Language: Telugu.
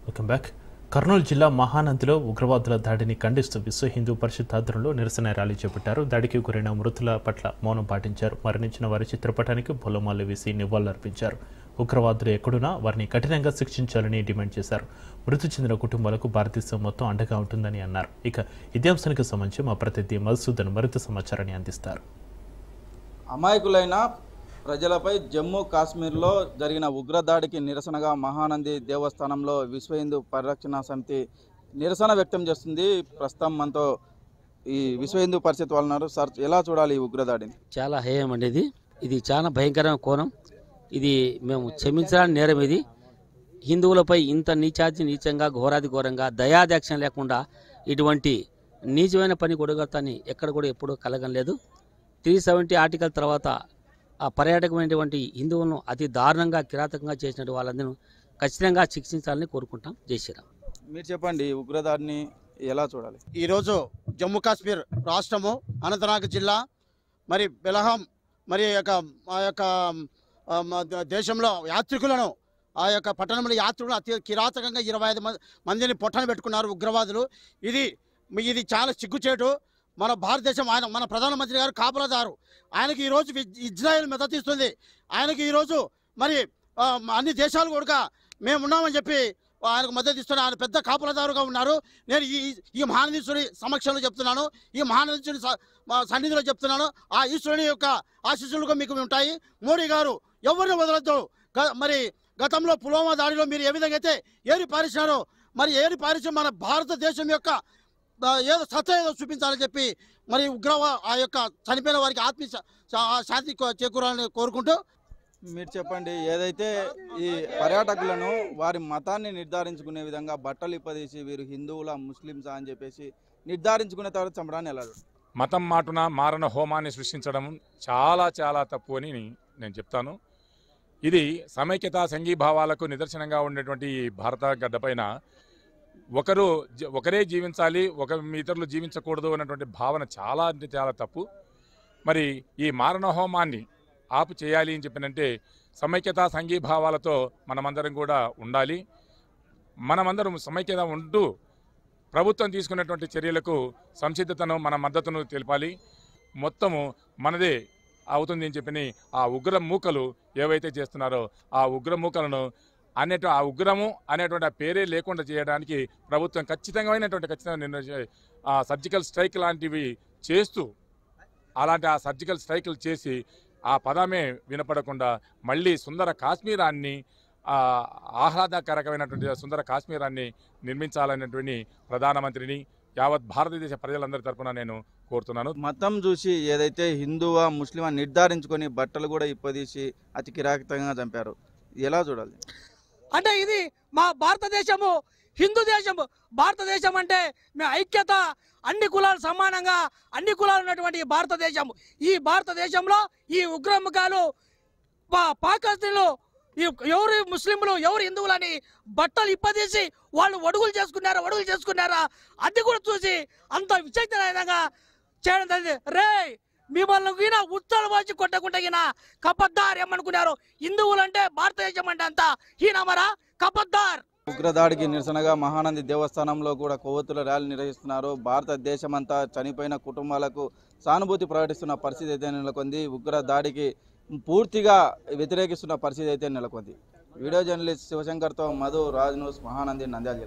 Welcome back. కర్నూలు జిల్లా మహానందిలో ఉగ్రవాదుల దాడిని ఖండిస్తూ విశ్వ హిందూ పరిషత్ ఆధ్వర్యంలో నిరసన ర్యాలీ చేపట్టారు. దాడికి గురైన మృతుల పట్ల మౌనం పాటించారు. మరణించిన వారి చిత్రపటానికి పూలమాలలు వేసి నివాళులర్పించారు. ఉగ్రవాదులు ఎక్కడున్నా వారిని కఠినంగా శిక్షించాలని డిమాండ్ చేశారు. మృతి చెందిన కుటుంబాలకు భారతదేశం మొత్తం అండగా ఉంటుందని అన్నారు. ఇక ఇదే అంశానికి సంబంధించి మా ప్రతినిధి మధుసూదన్ మరింత సమాచారాన్ని అందిస్తారు. అమాయకులైన ప్రజలపై జమ్మూ కాశ్మీర్లో జరిగిన ఉగ్రదాడికి నిరసనగా మహానంది దేవస్థానంలో విశ్వ హిందూ పరిరక్షణ సమితి నిరసన వ్యక్తం చేస్తుంది. ప్రస్తుతం మనతో ఈ విశ్వ హిందూ పరిషత్ వాళ్ళు ఉన్నారు. సార్, ఎలా చూడాలి ఈ ఉగ్రదాడిని? చాలా హేయం అండి. ఇది చాలా భయంకరమైన కోణం. ఇది మేము క్షమించడానికి నేరం. ఇది హిందువులపై ఇంత నీచంగా ఘోరాది ఘోరంగా దయాదాక్షం లేకుండా ఇటువంటి నీచమైన పని కొడగడతాని ఎక్కడ కూడా ఎప్పుడూ కలగలేదు. 370 ఆర్టికల్ తర్వాత ఆ పర్యాటకమైనటువంటి హిందువులను అతి దారుణంగా కిరాతకంగా చేసిన వాళ్ళందరూ ఖచ్చితంగా శిక్షించాలని కోరుకుంటాం. జై శ్రీరామ్. మీరు చెప్పండి, ఉగ్రదాడిని ఎలా చూడాలి? ఈరోజు జమ్మూ కాశ్మీర్ రాష్ట్రము అనంతనాగ్ జిల్లా మరి బెలహాం మరి ఆ యొక్క దేశంలో యాత్రికులను ఆ యొక్క పట్టణంలో యాత్రికులు అతి కిరాతకంగా 25 మందిని పొట్టన పెట్టుకున్నారు ఉగ్రవాదులు. ఇది చాలా సిగ్గుచేటు. మన భారతదేశం మన ప్రధానమంత్రి గారు కాపలాదారు. ఆయనకి ఈరోజు ఇజ్రాయెల్ మద్దతు ఇస్తుంది. ఆయనకి ఈరోజు మరి అన్ని దేశాలు కూడా మేము ఉన్నామని చెప్పి ఆయనకు మద్దతు ఇస్తున్న ఆయన పెద్ద కాపలాదారుగా ఉన్నారు. నేను ఈ మహానదీశ్వరి సమక్షంలో చెప్తున్నాను, ఈ మహానదీశ్వరి సన్నిధిలో చెప్తున్నాను. ఆ ఈశ్వరుని యొక్క ఆశీస్సులుగా మీకు ఉంటాయి. మోడీ గారు ఎవరిని వదలద్దు. మరి గతంలో పుల్వామా దాడిలో మీరు ఏ విధంగా అయితే ఏరి పారేసినారో మరి ఏరి పారేసి మన భారతదేశం యొక్క ఏదో సత్తా ఏదో చూపించాలని చెప్పి మరి ఆ యొక్క చనిపోయిన వారికి శాంతి చేకూరాలని కోరుకుంటూ. మీరు చెప్పండి, ఏదైతే ఈ పర్యాటకులను వారి మతాన్ని నిర్ధారించుకునే విధంగా బట్టలు ఇప్పదీసి వీరు హిందువుల ముస్లింసా అని చెప్పేసి నిర్ధారించుకునే తర్వాత చంపడాన్ని ఎలా? మతం మాటున మారణ హోమాన్ని సృష్టించడం చాలా చాలా తప్పు అని నేను చెప్తాను. ఇది సమైక్యత సంఘీభావాలకు నిదర్శనంగా ఉండేటువంటి భారత గడ్డపైన ఒకరే జీవించాలి, ఇతరులు జీవించకూడదు అన్నటువంటి భావన చాలా అంటే చాలా తప్పు. మరి ఈ మారణ హోమాన్ని ఆపు చేయాలి అని చెప్పినంటే సమైక్యత సంఘీభావాలతో మనమందరం కూడా ఉండాలి. మనమందరం సమైక్యత ఉంటూ ప్రభుత్వం తీసుకున్నటువంటి చర్యలకు సంసిద్ధతను మన మద్దతును తెలపాలి. మొత్తము మనదే అవుతుంది అని చెప్పి ఆ ఉగ్ర మూకలు ఏవైతే చేస్తున్నారో ఆ ఉగ్ర మూకలను ఆ ఉగ్రము అనేటువంటి ఆ పేరే లేకుండా చేయడానికి ప్రభుత్వం ఖచ్చితంగా సర్జికల్ స్ట్రైక్ లాంటివి చేస్తూ అలాంటి ఆ సర్జికల్ స్ట్రైకులు చేసి ఆ పదమే వినపడకుండా మళ్ళీ సుందర కాశ్మీరాన్ని ఆహ్లాదకరమైనటువంటి సుందర కాశ్మీరాన్ని నిర్మించాలనేటువంటి ప్రధానమంత్రిని యావత్ భారతదేశ ప్రజలందరి తరఫున నేను కోరుతున్నాను. మతం చూసి ఏదైతే హిందువా ముస్లిమా నిర్ధారించుకొని బట్టలు కూడా ఇప్పదీసి అతి కిరాతకంగా చంపారు, ఎలా చూడాలి? అంటే ఇది మా భారతదేశము హిందూ దేశము. భారతదేశం అంటే మేము ఐక్యత, అన్ని కులాలు సమానంగా అన్ని కులాలు ఉన్నటువంటి భారతదేశం. ఈ భారతదేశంలో ఈ ఉగ్రముఖాలు పాకిస్తాన్లు ఎవరు ముస్లింలు ఎవరు హిందువులని బట్టలు ఇప్పదీసి వాళ్ళు అడుగులు చేసుకున్నారా అది కూడా చూసి అంత విచక్షణంగా చేయడం జరిగింది. రే మిమ్మల్ని ఉత్తర వచ్చి కొట్టకుండా కపద్దార్ ఏమనుకున్నారు? హిందువులంటే భారతదేశం అంటే అంత హీనమరా? కపద్దార్. ఉగ్రదాడికి నిరసనగా మహానంది దేవస్థానంలో కూడా కొవ్వొత్తుల ర్యాలీ నిర్వహిస్తున్నారు. భారతదేశమంతా చనిపోయిన కుటుంబాలకు సానుభూతి ప్రకటిస్తున్న పరిస్థితి అయితే నెలకొంది. ఉగ్రదాడికి పూర్తిగా వ్యతిరేకిస్తున్న పరిస్థితి అయితే నెలకొంది. వీడియో జర్నలిస్ట్ శివశంకర్తో మధు, రాజ్ న్యూస్, మహానంది, నంద్యాల.